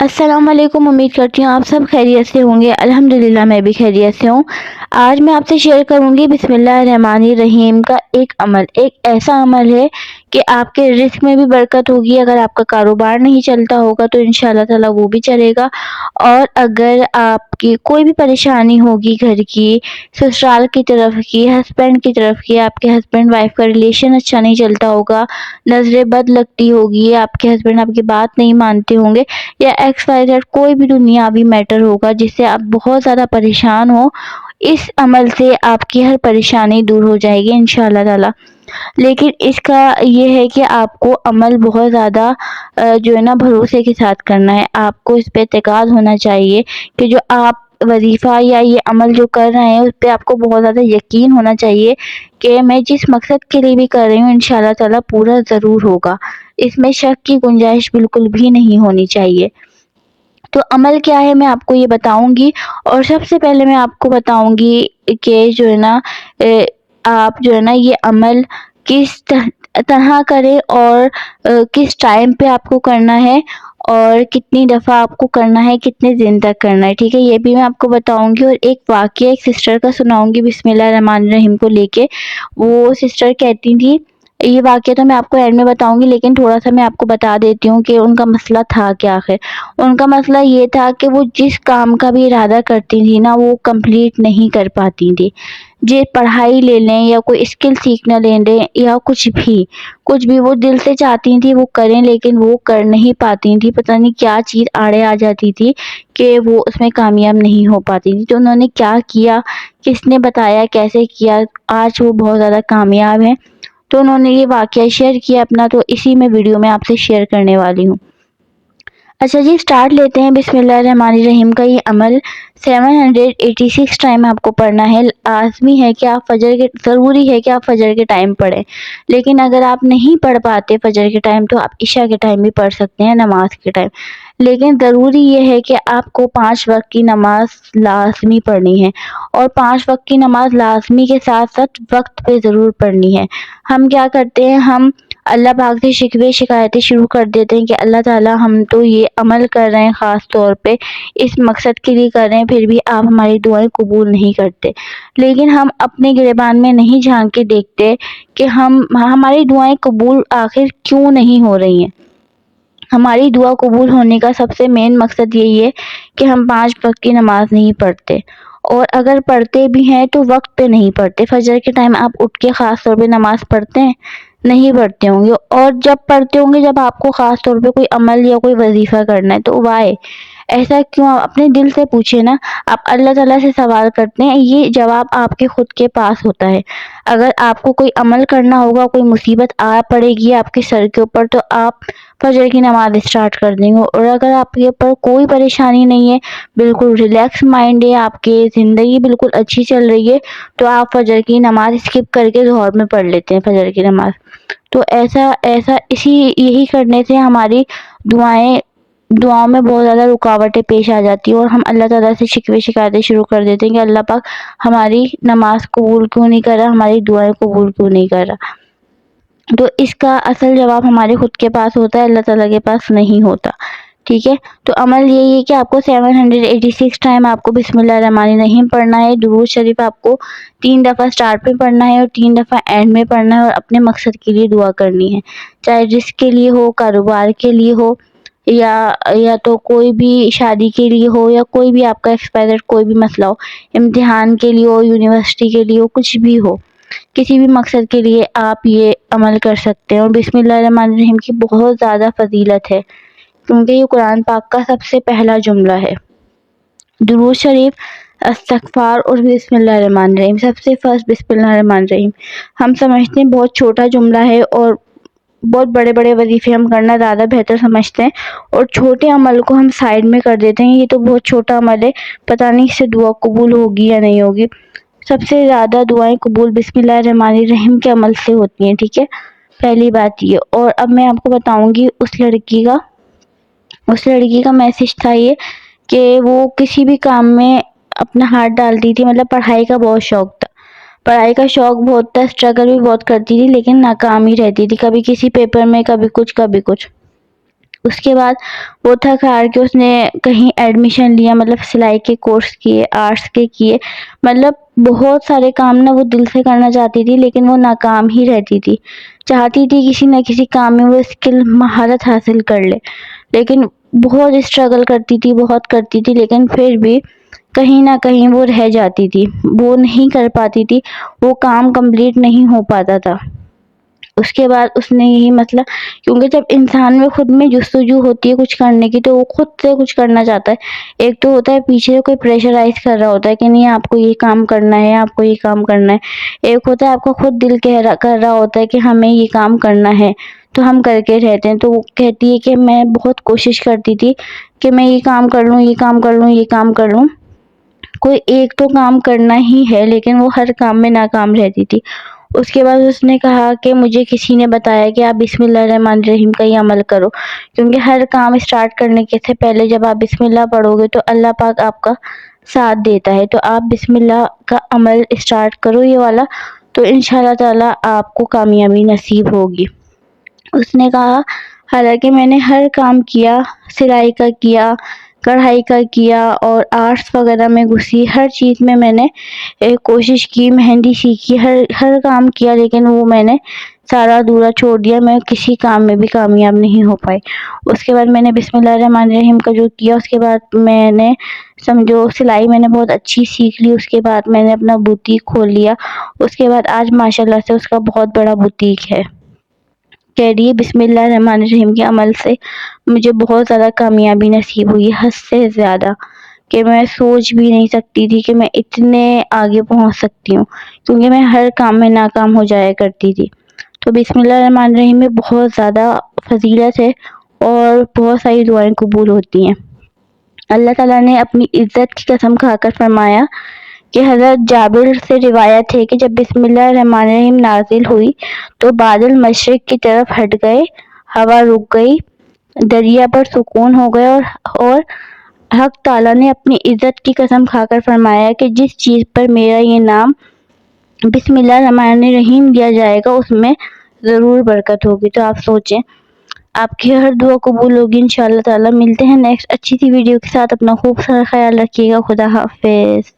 अस्सलाम वालेकुम। उम्मीद करती हूँ आप सब खैरियत से होंगे। अल्हम्दुलिल्लाह मैं भी खैरियत से हूँ। आज मैं आपसे शेयर करूँगी बिस्मिल्लाहिर्रहमानिर्रहीम का एक अमल। एक ऐसा अमल है कि आपके रिस्क में भी बरकत होगी। अगर आपका कारोबार नहीं चलता होगा तो इंशाअल्लाह ताला वो भी चलेगा। और अगर आपकी कोई भी परेशानी होगी घर की, ससुराल की तरफ की, हस्बैंड की तरफ की, आपके हस्बैंड वाइफ का रिलेशन अच्छा नहीं चलता होगा, नज़रें बद लगती होगी, आपके हस्बैंड आपकी बात नहीं मानते होंगे, या XYZ कोई भी दुनियावी मैटर होगा जिससे आप बहुत ज़्यादा परेशान हो, इस अमल से आपकी हर परेशानी दूर हो जाएगी इंशाअल्लाह ताला। लेकिन इसका ये है कि आपको अमल बहुत ज़्यादा जो है ना भरोसे के साथ करना है। आपको इस पे एतकाद होना चाहिए कि जो आप वजीफ़ा या ये अमल जो कर रहे हैं उस पे आपको बहुत ज़्यादा यकीन होना चाहिए कि मैं जिस मकसद के लिए भी कर रही हूँ इंशाअल्लाह ताला पूरा ज़रूर होगा। इसमें शक की गुंजाइश बिल्कुल भी नहीं होनी चाहिए। तो अमल क्या है मैं आपको ये बताऊंगी। और सबसे पहले मैं आपको बताऊंगी कि जो है ना आप जो है ना ये अमल किस तरह करें और किस टाइम पे आपको करना है और कितनी दफ़ा आपको करना है, कितने दिन तक करना है, ठीक है, ये भी मैं आपको बताऊंगी। और एक वाक़या एक सिस्टर का सुनाऊंगी बिस्मिल्लाहिर्रहमानिर्रहीम को लेके। वो सिस्टर कहती थी, ये वाक़या तो मैं आपको एंड में बताऊंगी लेकिन थोड़ा सा मैं आपको बता देती हूँ कि उनका मसला था क्या आखिर। उनका मसला ये था कि वो जिस काम का भी इरादा करती थी ना वो कंप्लीट नहीं कर पाती थी। जे पढ़ाई ले लें या कोई स्किल सीखना ले लें या कुछ भी वो दिल से चाहती थी वो करें, लेकिन वो कर नहीं पाती थी। पता नहीं क्या चीज़ आड़े आ जाती थी कि वो उसमें कामयाब नहीं हो पाती थी। तो उन्होंने क्या किया, किसने बताया, कैसे किया, आज वो बहुत ज़्यादा कामयाब हैं। तो उन्होंने ये वाक़या शेयर किया अपना, तो इसी में वीडियो में आपसे शेयर करने वाली हूँ। अच्छा जी, स्टार्ट लेते हैं बिस्मिल्लाहिर्रहमानिर्रहीम का ये अमल। 786 टाइम आपको पढ़ना है। लाज़मी है कि आप ज़रूरी है कि आप फजर के टाइम पढ़ें। लेकिन अगर आप नहीं पढ़ पाते फजर के टाइम तो आप इशा के टाइम भी पढ़ सकते हैं, नमाज के टाइम। लेकिन ज़रूरी ये है कि आपको 5 वक्त की नमाज लाज़मी पढ़नी है। और 5 वक्त की नमाज लाज़मी के साथ साथ वक्त पे ज़रूर पढ़नी है। हम क्या करते हैं, हम अल्लाह पाक से शिकवे शिकायतें शुरू कर देते हैं कि अल्लाह ताला हम तो ये अमल कर रहे हैं, ख़ास तौर पे इस मकसद के लिए कर रहे हैं, फिर भी आप हमारी दुआएं कबूल नहीं करते। लेकिन हम अपने गिरेबान में नहीं झांक के देखते कि हमारी दुआएं कबूल आखिर क्यों नहीं हो रही हैं। हमारी दुआ कबूल होने का सबसे मेन मकसद यही है कि हम 5 वक्त की नमाज नहीं पढ़ते, और अगर पढ़ते भी हैं तो वक्त पे नहीं पढ़ते। फजर के टाइम आप उठ के ख़ास तौर पे नमाज पढ़ते हैं, नहीं पढ़ते होंगे। और जब पढ़ते होंगे जब आपको ख़ास तौर पे कोई अमल या कोई वजीफ़ा करना है, तो वाई ऐसा क्यों, आप अपने दिल से पूछे ना। आप अल्लाह ताला से सवाल करते हैं, ये जवाब आपके खुद के पास होता है। अगर आपको कोई अमल करना होगा, कोई मुसीबत आ पड़ेगी आपके सर के ऊपर, तो आप फजर की नमाज स्टार्ट कर देंगे। और अगर आपके ऊपर कोई परेशानी नहीं है, बिल्कुल रिलैक्स माइंड है, आपकी ज़िंदगी बिल्कुल अच्छी चल रही है, तो आप फजर की नमाज स्किप करके ज़ोहर में पढ़ लेते हैं फजर की नमाज। तो ऐसा ऐसा यही करने से हमारी दुआओं में बहुत ज़्यादा रुकावटें पेश आ जाती हैं और हम अल्लाह ताला से शिकवे शिकायतें शुरू कर देते हैं कि अल्लाह पाक हमारी नमाज कबूल क्यों नहीं कर रहा, हमारी दुआएं कबूल क्यों नहीं कर रहा। तो इसका असल जवाब हमारे खुद के पास होता है, अल्लाह ताला के पास नहीं होता, ठीक है। तो अमल यही है कि आपको 786 टाइम आपको बिस्मिल्लाहिर्रहमानिर्रहीम पढ़ना है। दुरूद शरीफ आपको 3 दफ़ा स्टार्ट में पढ़ना है और 3 दफ़ा एंड में पढ़ना है, और अपने मकसद के लिए दुआ करनी है, चाहे रिस्क के लिए हो, कारोबार के लिए हो, या तो कोई भी शादी के लिए हो, या कोई भी आपका एक्सपायर्ड कोई भी मसला हो, इम्तिहान के लिए हो, यूनिवर्सिटी के लिए हो, कुछ भी हो, किसी भी मकसद के लिए आप ये अमल कर सकते हैं। और बिस्मिल्लाहिर्रहमानिर्रहीम की बहुत ज़्यादा फजीलत है क्योंकि ये कुरान पाक का सबसे पहला जुमला है। दुरूद शरीफ, इस्तग़फ़ार और बिस्मिल्लाहिर्रहमानिर्रहीम, सबसे फर्स्ट बिस्मिल्लाहिर्रहमानिर्रहीम। हम समझते हैं बहुत छोटा जुमला है और बहुत बड़े बड़े वजीफ़े हम करना ज़्यादा बेहतर समझते हैं, और छोटे अमल को हम साइड में कर देते हैं, ये तो बहुत छोटा अमल है, पता नहीं इससे दुआ कबूल होगी या नहीं होगी। सबसे ज़्यादा दुआएं कबूल बिस्मिल्लाहिर्रहमानिर्रहीम के अमल से होती हैं, ठीक है, पहली बात ये। और अब मैं आपको बताऊंगी उस लड़की का मैसेज था ये कि वो किसी भी काम में अपना हाथ डालती थी। मतलब पढ़ाई का बहुत शौक था, पढ़ाई का शौक बहुत था, स्ट्रगल भी बहुत करती थी, लेकिन नाकाम ही रहती थी, कभी किसी पेपर में, कभी कुछ कभी कुछ। اس کے بعد وہ تھک ہار کے اس نے کہیں ایڈمیشن لیا، مطلب سلائی کے کورس کیے، آرٹس کے کیے، مطلب بہت سارے کام نا وہ دل سے کرنا چاہتی تھی لیکن وہ ناکام ہی رہتی تھی. چاہتی تھی کسی نہ کسی کام میں وہ اسکل مہارت حاصل کر لے، لیکن بہت اسٹرگل کرتی تھی، بہت کرتی تھی، لیکن پھر بھی کہیں نہ کہیں وہ رہ جاتی تھی، وہ نہیں کر پاتی تھی، وہ کام کمپلیٹ نہیں ہو پاتا تھا. اس کے بعد اس نے یہی مسئلہ، کیونکہ جب انسان میں خود میں جستجو ہوتی ہے کچھ کرنے کی تو وہ خود سے کچھ کرنا چاہتا ہے. ایک تو ہوتا ہے پیچھے سے کوئی پریشرائز کر رہا ہوتا ہے کہ نہیں آپ کو یہ کام کرنا ہے، آپ کو یہ کام کرنا ہے. ایک ہوتا ہے آپ کو خود دل کر رہا ہوتا ہے کہ ہمیں یہ کام کرنا ہے، تو ہم کر کے رہتے ہیں. تو وہ کہتی ہے کہ میں بہت کوشش کرتی تھی کہ میں یہ کام کر لوں، یہ کام کر لوں، یہ کام کر لوں. کوئی ایک تو کام کرنا ہی ہے لیکن وہ ہر کام میں ناکام رہتی تھی. اس کے بعد اس نے کہا کہ مجھے کسی نے بتایا کہ آپ بسم اللہ الرحمن الرحیم کا ہی عمل کرو، کیونکہ ہر کام اسٹارٹ کرنے کے سے پہلے جب آپ بسم اللہ پڑھو گے تو اللہ پاک آپ کا ساتھ دیتا ہے. تو آپ بسم اللہ کا عمل اسٹارٹ کرو یہ والا، تو انشاءاللہ تعالی آپ کو کامیابی نصیب ہوگی. اس نے کہا حالانکہ میں نے ہر کام کیا، سلائی کا کیا، کڑھائی کا کیا اور آرٹس وغیرہ میں گھسی، ہر چیز میں نے کوشش کی، مہندی سیکھی، ہر کام کیا، لیکن وہ میں نے سارا ادھورا چھوڑ دیا، میں کسی کام میں بھی کامیاب نہیں ہو پائی. اس کے بعد میں نے بسم اللہ الرحمن الرحیم کا جو کیا، اس کے بعد میں نے سمجھو سلائی میں نے بہت اچھی سیکھ لی. اس کے بعد میں نے اپنا بوتیک کھول لیا. اس کے بعد آج ماشاءاللہ سے اس کا بہت بڑا بوتیک ہے. کہہ رہی ہے بسم اللہ الرحمن الرحیم کے عمل سے مجھے بہت زیادہ کامیابی نصیب ہوئی، حد سے زیادہ، کہ میں سوچ بھی نہیں سکتی تھی کہ میں اتنے آگے پہنچ سکتی ہوں، کیونکہ میں ہر کام میں ناکام ہو جایا کرتی تھی. تو بسم اللہ الرحمن الرحیم میں بہت زیادہ فضیلت ہے اور بہت ساری دعائیں قبول ہوتی ہیں. اللہ تعالیٰ نے اپنی عزت کی قسم کھا کر فرمایا کہ حضرت جابر سے روایت ہے کہ جب بسم اللہ الرحمن الرحیم نازل ہوئی تو بادل مشرق کی طرف ہٹ گئے، ہوا رک گئی، دریا پر سکون ہو گئے، اور حق تعالیٰ نے اپنی عزت کی قسم کھا کر فرمایا کہ جس چیز پر میرا یہ نام بسم اللہ الرحمن الرحیم دیا جائے گا اس میں ضرور برکت ہوگی. تو آپ سوچیں، آپ کی ہر دعا قبول ہوگی انشاءاللہ تعالیٰ. ملتے ہیں نیکسٹ اچھی سی ویڈیو کے ساتھ. اپنا خوب سارا خیال رکھیے گا. خدا حافظ.